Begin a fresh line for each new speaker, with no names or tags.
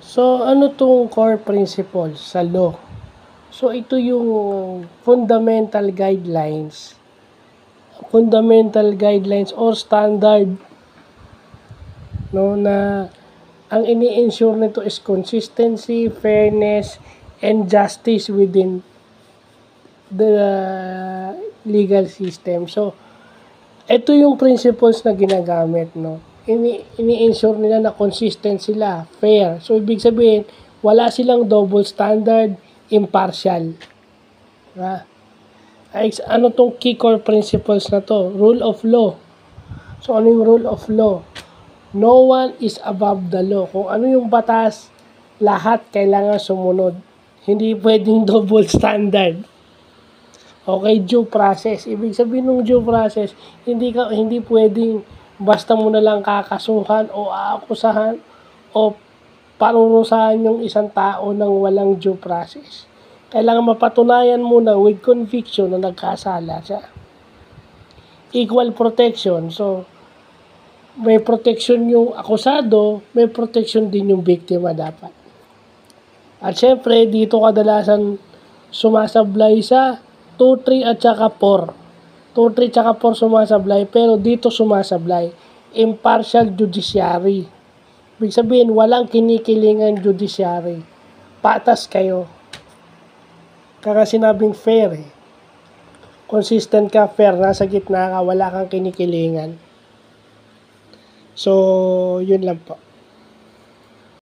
So, ano tong core principles sa law? So, ito yung fundamental guidelines or standard, no, na ang ini-ensure nito is consistency, fairness, and justice within the legal system. So, ito yung principles na ginagamit, no. Ini-ensure nila na consistent sila, fair. So, ibig sabihin, wala silang double standard, impartial. Diba? Ano tong key core principles na to? Rule of law. So, ano yung rule of law? No one is above the law. Kung ano yung batas, lahat kailangan sumunod. Hindi pwedeng double standard. Okay, due process. Ibig sabihin ng due process, hindi pwedeng basta mo na lang kakasuhan o aakusahan o parurusahan yung isang tao ng walang due process. Kailangan mapatunayan muna with conviction na nagkasala siya. Equal protection. So, may protection yung akusado, may protection din yung biktima dapat. At syempre, dito kadalasan sumasablay sa 2, 3 at saka 4. 2, 3 at saka 4 sumasablay, pero dito sumasablay. Impartial judiciary. Ibig sabihin, walang kinikilingan judiciary. Patas kayo. Kaya sinabing fair eh. Consistent ka, fair, nasa gitna ka, wala kang kinikilingan. So, yun lang po.